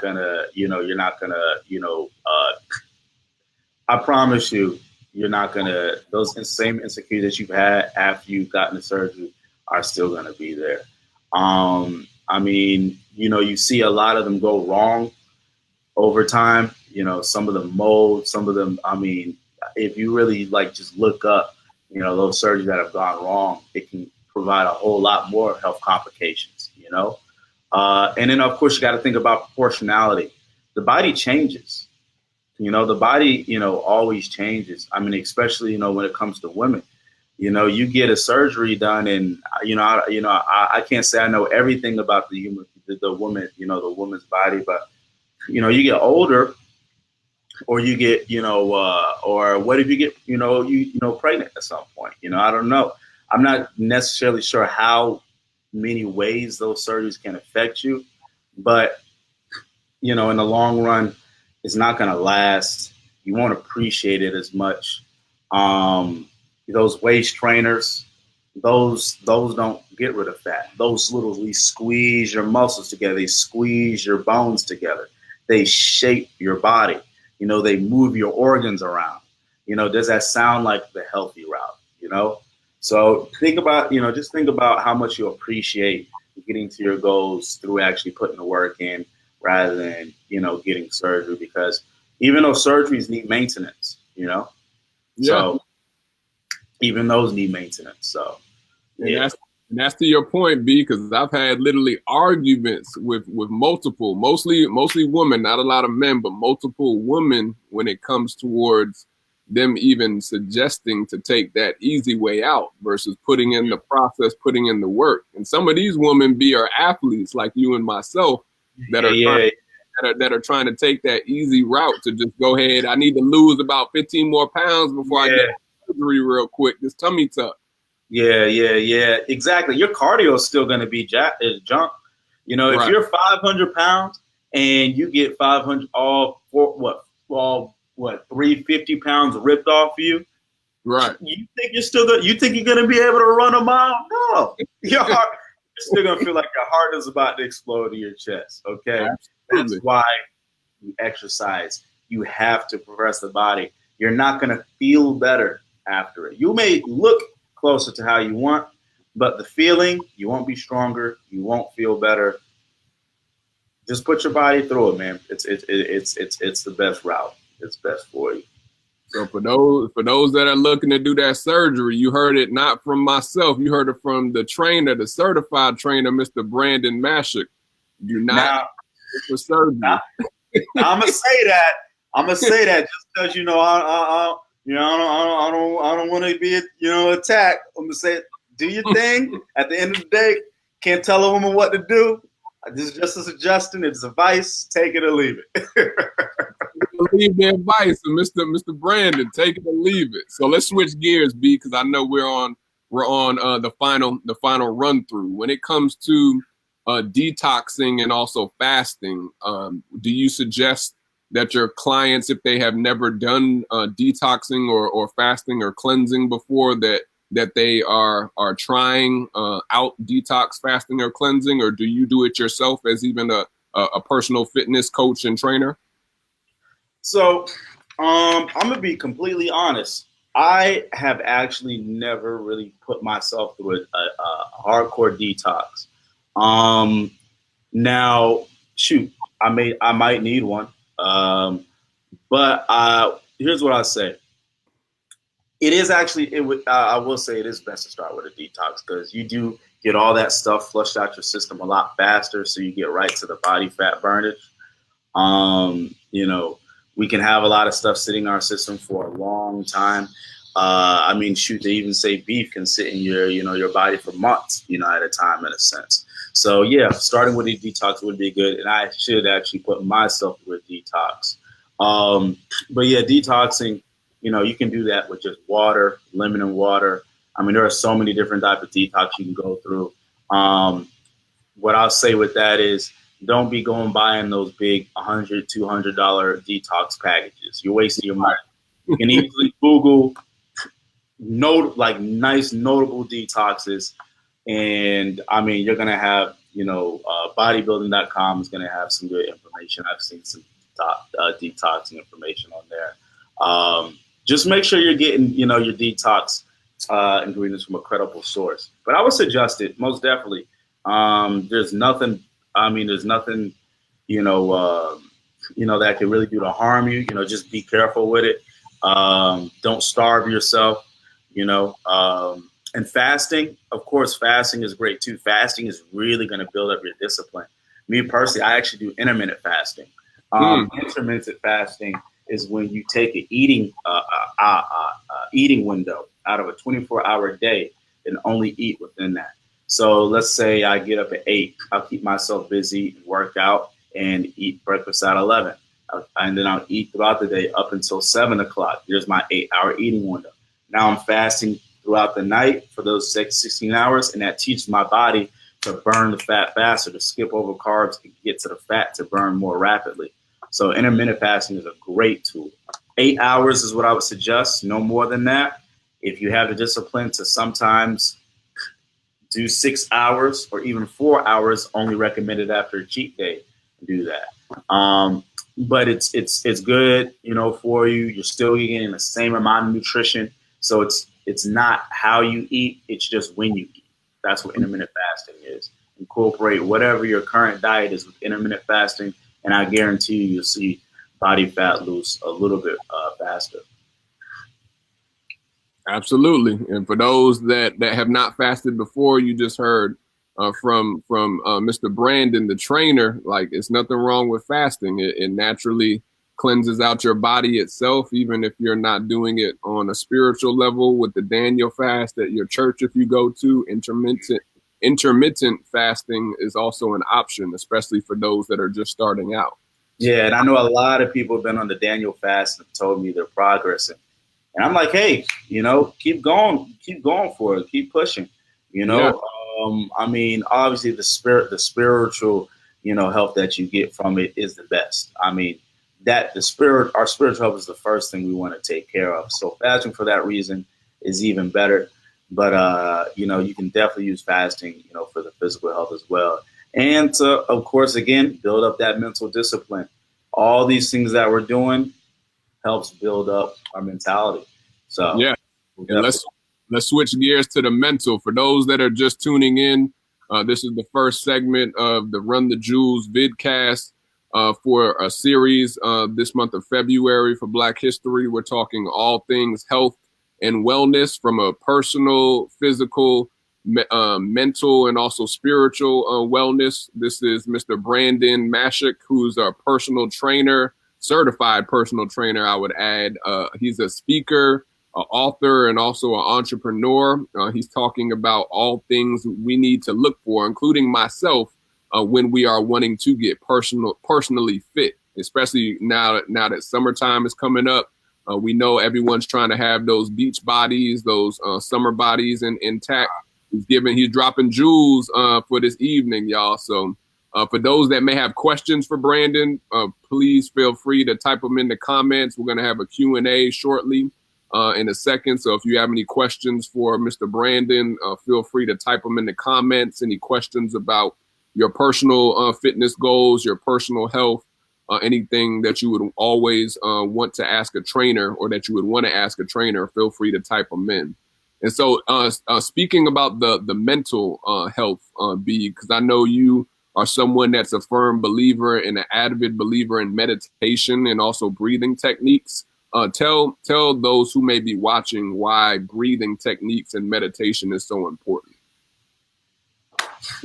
promise you, those same insecurities that you've had after you've gotten the surgery are still going to be there. You see a lot of them go wrong over time. Some of them mold, some of them, if you really just look up, those surgeries that have gone wrong, it can provide a whole lot more health complications, and then of course you got to think about proportionality. the body changes. The body, always changes. I mean, especially, when it comes to women, you get a surgery done, and I can't say I know everything about the woman, the woman's body, but you get older, or you get, or what if you get, pregnant at some point? I don't know. I'm not necessarily sure how many ways those surgeries can affect you, but in the long run, it's not going to last. You won't appreciate it as much. Those waist trainers, those don't get rid of fat. Those literally squeeze your muscles together. They squeeze your bones together. They shape your body. They move your organs around. Does that sound like the healthy route? So think about, just think about how much you appreciate getting to your goals through actually putting the work in, rather than, getting surgery, because even though surgeries need maintenance, so even those need maintenance. So, and that's to your point, B, because I've had literally arguments with mostly women, not a lot of men, but multiple women when it comes towards them even suggesting to take that easy way out versus putting in the process, putting in the work. And some of these women, B, are athletes like you and myself, that are trying to take that easy route to just go ahead. I need to lose about 15 more pounds before I get surgery real quick. This tummy tuck. Yeah, exactly. Your cardio is still going to be junk. If you're 500 pounds and you get 500 all 350 pounds ripped off of you, right? You think you're going to be able to run a mile? No, your heart. You're still gonna feel like your heart is about to explode in your chest. Okay, Absolutely. That's why you exercise. You have to progress the body. You're not gonna feel better after it. You may look closer to how you want, but the feeling, you won't be stronger. You won't feel better. Just put your body through it, man. It's the best route. It's best for you. So for those that are looking to do that surgery, you heard it not from myself. You heard it from the trainer, the certified trainer, Mr. Brandon Mashack. Do not for surgery. I'm gonna say that. Just because I don't want to be attacked. I'm gonna say, do your thing. At the end of the day, can't tell a woman what to do. This is just a suggestion. It's advice. Take it or leave it. Leave the advice, and Mr. Brandon, take it or leave it. So let's switch gears, B, because I know we're on the final run through. When it comes to detoxing and also fasting, do you suggest that your clients, if they have never done detoxing or fasting or cleansing before, that they are trying out detox, fasting, or cleansing, or do you do it yourself as even a personal fitness coach and trainer? So I'm gonna be completely honest. I have actually never really put myself through a hardcore detox. Now, shoot, I might need one. But here's what I say. It is actually, I will say it is best to start with a detox, because you do get all that stuff flushed out your system a lot faster, so you get right to the body fat burnage. We can have a lot of stuff sitting in our system for a long time. I mean, shoot, they even say beef can sit in your body for months, at a time, in a sense. So yeah, starting with a detox would be good, and I should actually put myself through a detox. But yeah, detoxing, you can do that with just water, lemon and water. I mean, there are so many different types of detox you can go through. What I'll say with that is, don't be going buying those big $100, $200 detox packages. You're wasting your money. You can easily Google nice notable detoxes, and I mean, you're gonna have bodybuilding.com is gonna have some good information. I've seen some detoxing information on there. Just make sure you're getting your detox ingredients from a credible source. But I would suggest it most definitely. There's nothing that can really do to harm you. Just be careful with it. Don't starve yourself. And fasting, of course, fasting is great too. Fasting is really going to build up your discipline. Me personally, I actually do intermittent fasting. Intermittent fasting is when you take an eating window out of a 24-hour day and only eat within that. So let's say I get up at 8. I'll keep myself busy, work out, and eat breakfast at 11. And then I'll eat throughout the day up until 7 o'clock. Here's my 8-hour eating window. Now I'm fasting throughout the night for those 16 hours, and that teaches my body to burn the fat faster, to skip over carbs and get to the fat to burn more rapidly. So intermittent fasting is a great tool. 8 hours is what I would suggest, no more than that. If you have the discipline to sometimes do 6 hours or even 4 hours, only recommended after a cheat day, do that. But it's good, for you. You're still getting the same amount of nutrition. So it's not how you eat, it's just when you eat. That's what intermittent fasting is. Incorporate whatever your current diet is with intermittent fasting, and I guarantee you'll see body fat lose a little bit faster. Absolutely. And for those that have not fasted before, you just heard from Mr. Brandon, the trainer, like it's nothing wrong with fasting. It naturally cleanses out your body itself, even if you're not doing it on a spiritual level with the Daniel fast at your church. If you go to intermittent fasting is also an option, especially for those that are just starting out. Yeah, and I know a lot of people have been on the Daniel fast and told me their progress. And I'm like, hey, keep going for it. Keep pushing, Yeah. I mean, obviously the spiritual, health that you get from it is the best. I mean, our spiritual health is the first thing we want to take care of. So fasting for that reason is even better. But, you can definitely use fasting, for the physical health as well. And to, of course, again, build up that mental discipline. All these things that we're doing helps build up our mentality. So yeah, and let's switch gears to the mental. For those that are just tuning in, this is the first segment of the Run the Jewelz vidcast for a series this month of February for Black History. We're talking all things health and wellness from a personal, physical, mental, and also spiritual wellness. This is Mr. Brandon Mashack, who's a personal trainer, certified personal trainer, I would add. He's a speaker, an author, and also an entrepreneur. He's talking about all things we need to look for, including myself, when we are wanting to get personally fit, especially now that summertime is coming up. We know everyone's trying to have those beach bodies, those summer bodies intact. He's dropping jewels for this evening, y'all. So for those that may have questions for Brandon, please feel free to type them in the comments. We're going to have a Q&A shortly in a second. So if you have any questions for Mr. Brandon, feel free to type them in the comments. Any questions about your personal fitness goals, your personal health, anything that you would always want to ask a trainer or that you would want to ask a trainer, feel free to type them in. And so speaking about the mental health, B, because I know you are someone that's a firm believer and an avid believer in meditation and also breathing techniques. Tell those who may be watching why breathing techniques and meditation is so important.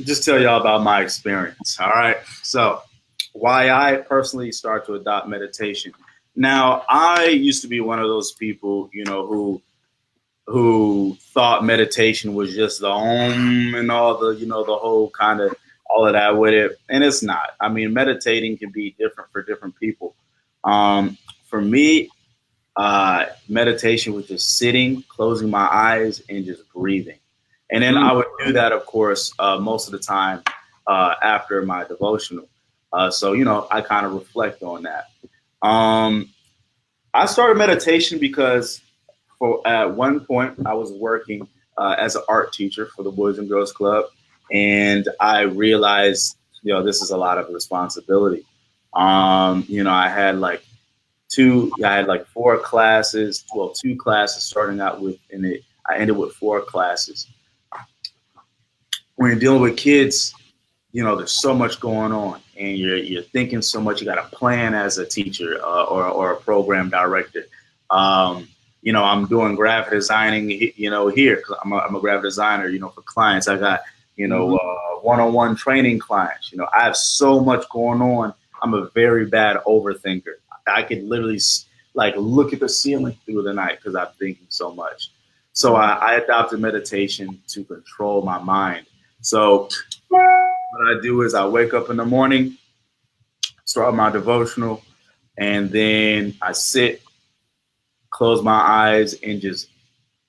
Just tell y'all about my experience. All right. So why I personally start to adopt meditation. Now, I used to be one of those people, who thought meditation was just the and all the, the whole kind of all of that with it. And it's not. I mean, meditating can be different for different people. For me, meditation was just sitting, closing my eyes and just breathing. And then I would do that, of course, most of the time after my devotional. So, I kind of reflect on that. I started meditation because at one point I was working as an art teacher for the Boys and Girls Club. And I realized, this is a lot of responsibility. I had like 4 classes, 2 classes starting out with, and I ended with 4 classes. When you're dealing with kids, there's so much going on and you're thinking so much. You got to plan as a teacher or a program director. I'm doing graphic designing, here, because I'm a graphic designer, for clients. I got, one-on-one training clients. I have so much going on. I'm a very bad overthinker. I could literally like look at the ceiling through the night because I'm thinking so much. So I adopted meditation to control my mind. So what I do is I wake up in the morning, start my devotional, and then I sit, close my eyes, and just,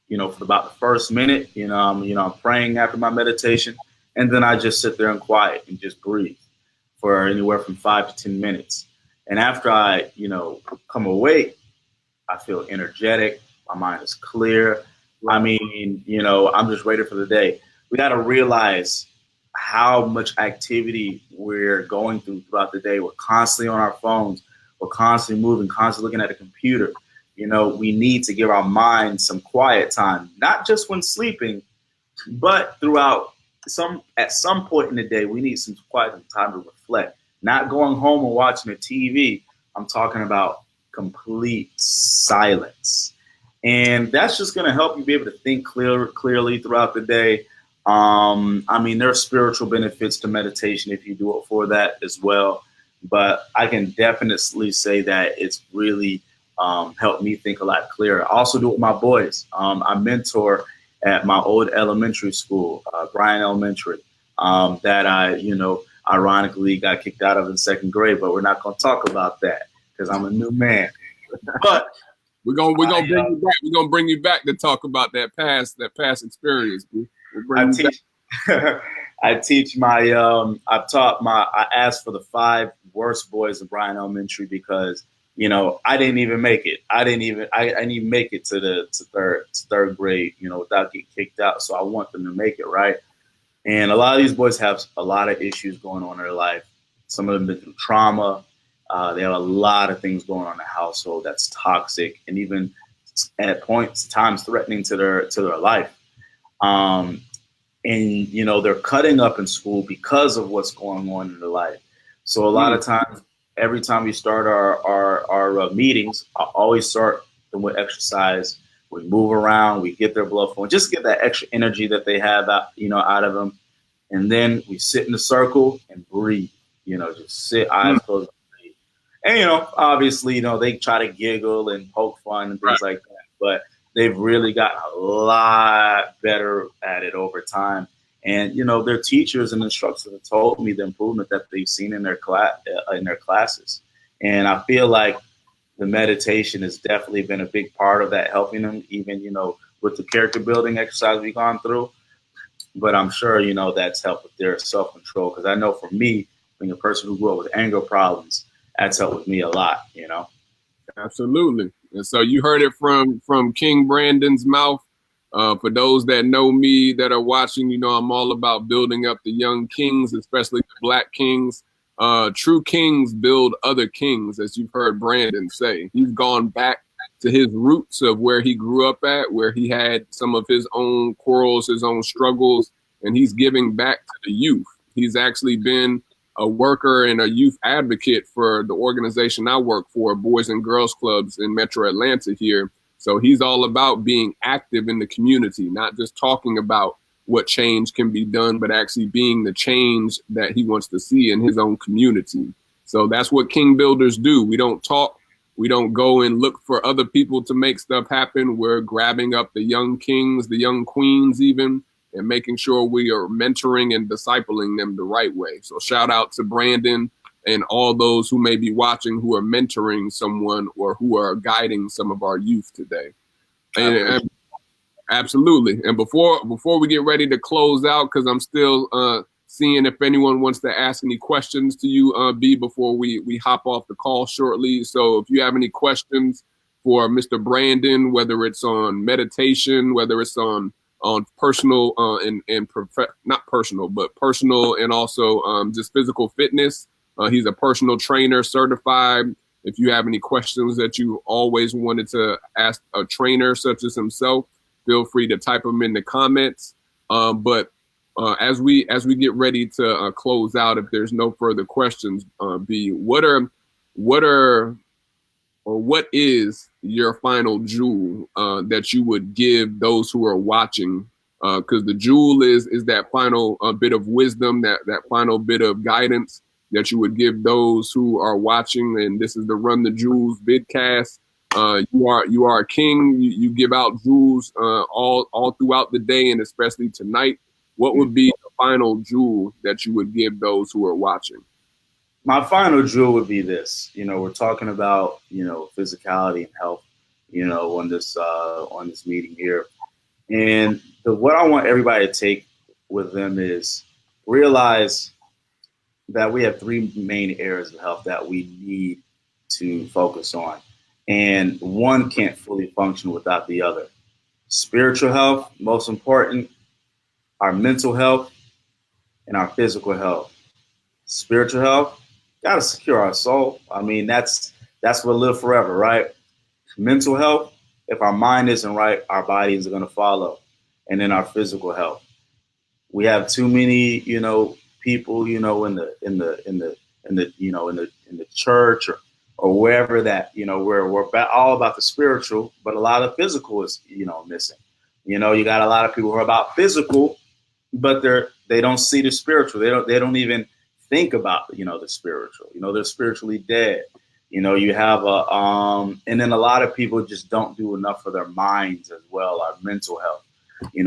for about the first minute, I'm praying after my meditation, and then I just sit there and quiet and just breathe for anywhere from 5 to 10 minutes. And after I, come awake, I feel energetic. My mind is clear. I mean, I'm just ready for the day. We got to realize how much activity we're going through throughout the day. We're constantly on our phones. We're constantly moving, constantly looking at a computer. We need to give our minds some quiet time, not just when sleeping, but throughout at some point in the day, we need some quiet time to reflect. Not going home and watching the TV. I'm talking about complete silence. And that's just going to help you be able to think clearly throughout the day. I mean, there are spiritual benefits to meditation if you do it for that as well. But I can definitely say that it's really helped me think a lot clearer. I also do it with my boys. I mentor at my old elementary school, Bryan Elementary, that I, ironically got kicked out of in second grade. But we're not going to talk about that because I'm a new man. But we're gonna bring you back. We're gonna bring you back to talk about that past experience. I asked for the 5 worst boys of Bryan Elementary because I didn't even make it. I didn't even make it to third grade, without getting kicked out. So I want them to make it, right? And a lot of these boys have a lot of issues going on in their life. Some of them been through trauma. They have a lot of things going on in the household that's toxic and even at times threatening to their life. And, they're cutting up in school because of what's going on in their life. So a lot of times, every time we start our meetings, I always start them with exercise. We move around, we get their blood flowing, just to get that extra energy that they have out of them. And then we sit in a circle and breathe, just sit, eyes closed. And, obviously, they try to giggle and poke fun and things like that. But they've really gotten a lot better at it over time. And, their teachers and instructors have told me the improvement that they've seen in their classes. And I feel like the meditation has definitely been a big part of that, helping them even, with the character building exercise we've gone through. But I'm sure, that's helped with their self-control. Because I know for me, being a person who grew up with anger problems, that's helped with me a lot, Absolutely. And so you heard it from King Brandon's mouth. For those that know me that are watching, I'm all about building up the young kings, especially the Black kings. True kings build other kings, as you've heard Brandon say. He's gone back to his roots of where he grew up at, where he had some of his own quarrels, his own struggles, and he's giving back to the youth. He's actually been a worker and a youth advocate for the organization I work for, Boys and Girls Clubs in Metro Atlanta here. So he's all about being active in the community, not just talking about what change can be done, but actually being the change that he wants to see in his own community. So that's what king builders do. We don't talk. We don't go and look for other people to make stuff happen. We're grabbing up the young kings, the young queens even, and making sure we are mentoring and discipling them the right way. So shout out to Brandon and all those who may be watching who are mentoring someone or who are guiding some of our youth today. And absolutely. And before we get ready to close out, because I'm still seeing if anyone wants to ask any questions to you, B, before we hop off the call shortly. So if you have any questions for Mr. Brandon, whether it's on meditation, whether it's on personal not personal, but personal and also just physical fitness. He's a personal trainer certified. If you have any questions that you always wanted to ask a trainer such as himself, feel free to type them in the comments. But as we get ready to close out, if there's no further questions, B, what is your final jewel that you would give those who are watching? Because the jewel is that final bit of wisdom, that final bit of guidance. that you would give those who are watching. And this is the Run the Jewelz vidcast. You are a king. You give out jewels all throughout the day, and especially tonight. What would be the final jewel that you would give those who are watching? My final jewel would be this. We're talking about physicality and health. On this meeting here, and what I want everybody to take with them is realize that we have three main areas of health that we need to focus on, and one can't fully function without the other. Spiritual health, most important, our mental health, and our physical health. Spiritual health, got to secure our soul. I mean, that's what live forever, right? Mental health, if our mind isn't right, our body is going to follow. And then our physical health. We have too many, people, in the church or wherever that, we're all about the spiritual, but a lot of physical is, missing. You got a lot of people who are about physical, but they don't see the spiritual. They don't even think about, the spiritual. They're spiritually dead. You have and then a lot of people just don't do enough for their minds as well, our mental health,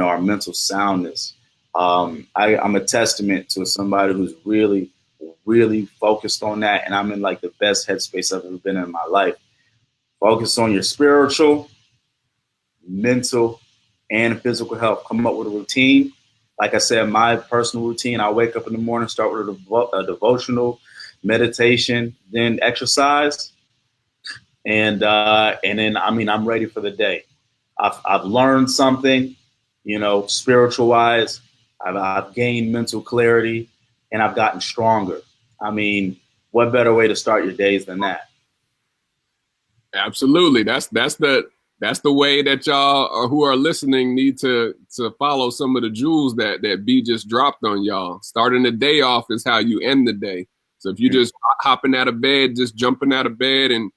our mental soundness. I'm a testament to somebody who's really, really focused on that. And I'm in like the best headspace I've ever been in my life. Focus on your spiritual, mental, and physical health. Come up with a routine. Like I said, my personal routine, I wake up in the morning, start with a devotional, meditation, then exercise. And then, I'm ready for the day. I've learned something, spiritual wise. I've gained mental clarity, and I've gotten stronger. What better way to start your days than that? Absolutely. That's the way that y'all who are listening need to follow some of the jewels that B just dropped on y'all. Starting the day off is how you end the day. So if you just hopping out of bed, just jumping out of bed and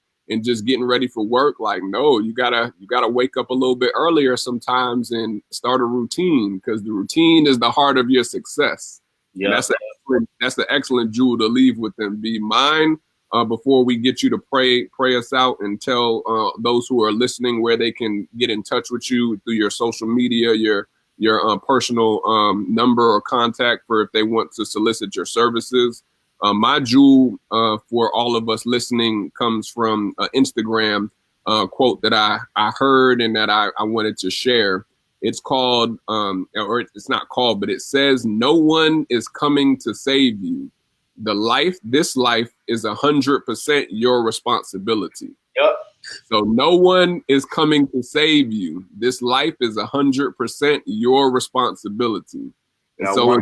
just getting ready for work, like, no, you gotta wake up a little bit earlier sometimes and start a routine, because the routine is the heart of your success. Yeah, that's the excellent jewel to leave with them. Be mine. Before we get you to pray us out and tell those who are listening where they can get in touch with you through your social media, your personal number or contact for if they want to solicit your services. My jewel for all of us listening comes from Instagram quote that I heard and that I wanted to share. It's called, or it's not called, but it says, "No one is coming to save you. This life is 100% your responsibility." Yep. So no one is coming to save you. This life is 100% your responsibility. And so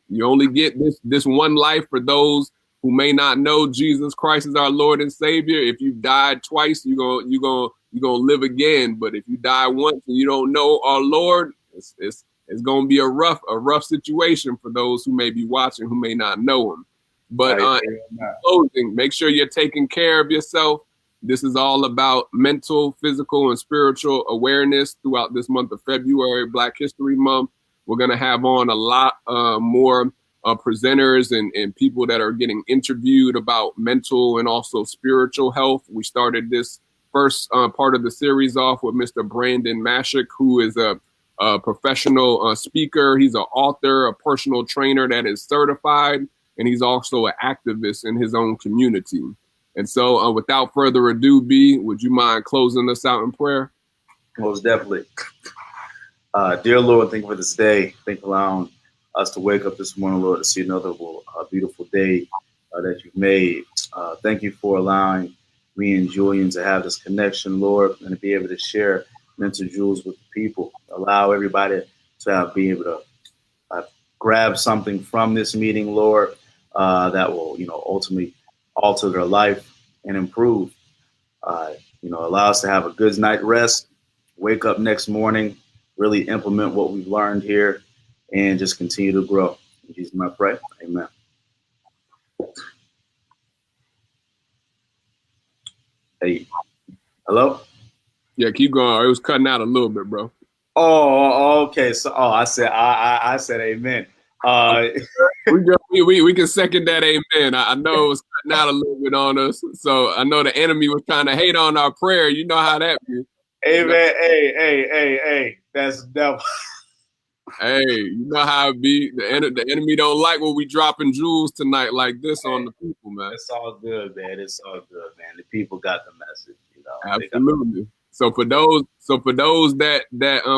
you only get this one life. For those who may not know Jesus Christ is our Lord and Savior, if you've died twice, you're gonna live again. But if you die once and you don't know our Lord, it's gonna be a rough situation for those who may be watching who may not know him. But in closing, make sure you're taking care of yourself. This is all about mental, physical, and spiritual awareness throughout this month of February, Black History Month. We're going to have on a lot more presenters and people that are getting interviewed about mental and also spiritual health. We started this first part of the series off with Mr. Brandon Mashack, who is a professional speaker. He's an author, a personal trainer that is certified, and he's also an activist in his own community. And so without further ado, B, would you mind closing us out in prayer? Most definitely. Dear Lord, thank you for this day. Thank you for allowing us to wake up this morning, Lord, to see another beautiful day that you've made. Thank you for allowing me and Julian to have this connection, Lord, and to be able to share mental jewels with the people. Allow everybody to be able to grab something from this meeting, Lord, that will, ultimately alter their life and improve. Allow us to have a good night rest, wake up next morning, really implement what we've learned here, and just continue to grow. In Jesus' name I pray. Amen. Hey, hello? Yeah, keep going. It was cutting out a little bit, bro. Oh, okay. So, I said amen. We can second that amen. I know it was cutting out a little bit on us. So I know the enemy was trying to hate on our prayer. You know how that be. Hey, man, hey. That's the devil. Hey, you know how it be. The enemy don't like when we dropping jewels tonight like this on the people, man. It's all good, man. It's all good, man. The people got the message, you know. Absolutely. So for those that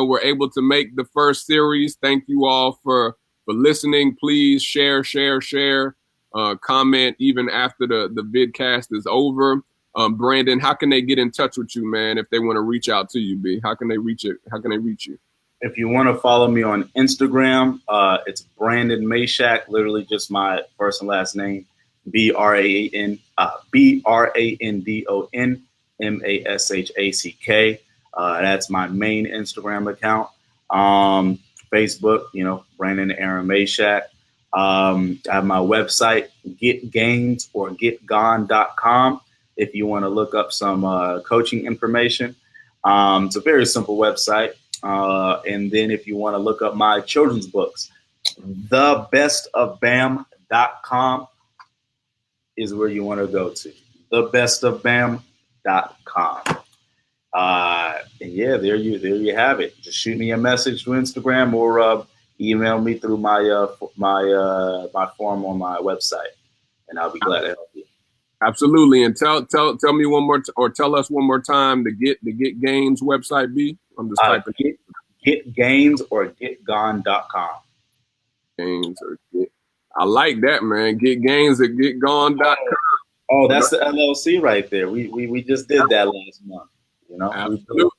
were able to make the first series, thank you all for listening. Please share, comment even after the vidcast is over. Brandon, how can they get in touch with you, man, if they want to reach out to you, B? How can they reach it? How can they reach you? If you want to follow me on Instagram, it's Brandon Mashack, literally just my first and last name, BRANDON MASHACK. That's my main Instagram account. Facebook, you know, Brandon Aaron Mashack. I have my website, getgains or getgone.com. If you want to look up some coaching information. It's a very simple website. And then if you want to look up my children's books, thebestofbam.com is where you want to go to. Thebestofbam.com. And yeah, there you have it. Just shoot me a message through Instagram or email me through my form on my website, and I'll be glad to help you. Absolutely. And tell me one more or tell us one more time the Get Gains website, B. I'm just typing getgains or getgone.com. Gains or get. I like that, man. Get gains at getgone.com. Oh, that's the LLC right there. We just did that last month. You know, absolutely.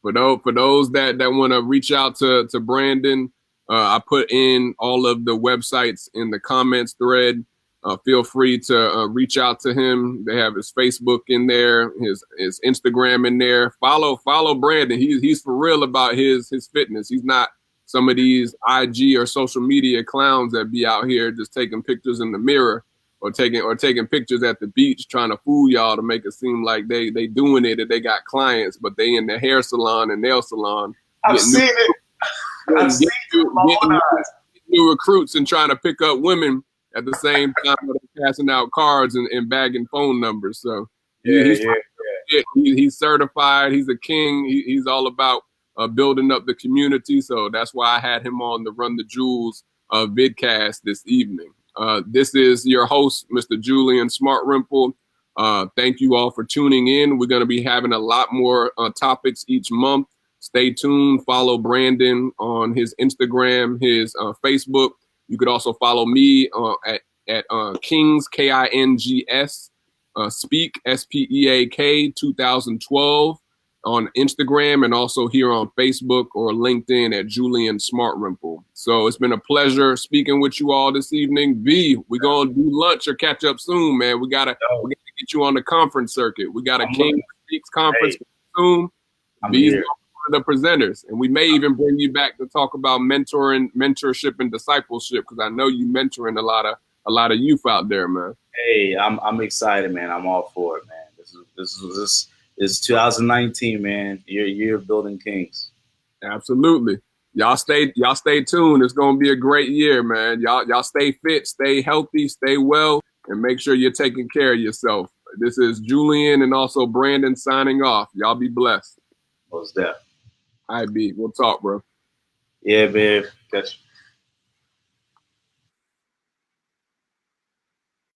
For those that want to reach out to Brandon, I put in all of the websites in the comments thread. Feel free to reach out to him. They have his Facebook in there, his Instagram in there. Follow Brandon. He's for real about his fitness. He's not some of these IG or social media clowns that be out here just taking pictures in the mirror or taking pictures at the beach trying to fool y'all to make it seem like they doing it and they got clients, but they in the hair salon and nail salon. I've seen it. I've seen it. New recruits and trying to pick up women at the same time they're passing out cards and bagging phone numbers. So he's certified. He's a king. He's all about building up the community. So that's why I had him on the Run the Jewelz vidcast this evening. This is your host, Mr. Julian Smartrimple. Thank you all for tuning in. We're going to be having a lot more topics each month. Stay tuned. Follow Brandon on his Instagram, his Facebook. You could also follow me at Kings, KINGS, Speak, SPEAK 2012 on Instagram and also here on Facebook or LinkedIn at Julian Smartrimple. So it's been a pleasure speaking with you all this evening. B, we're going to do lunch or catch up soon, man. We gotta get you on the conference circuit. We got a King Speaks conference soon. B's one of the presenters, and we may even bring you back to talk about mentorship and discipleship, because I know you mentoring a lot of youth out there, man. Hey, I'm excited, man. I'm all for it, man. This is 2019, man. You're building kings. Absolutely. Y'all stay tuned. It's gonna be a great year, man. Y'all stay fit, stay healthy, stay well, and make sure you're taking care of yourself. This is Julian and also Brandon signing off. Y'all be blessed. What's that? All right, B. We'll talk, bro. Yeah, babe. Catch you.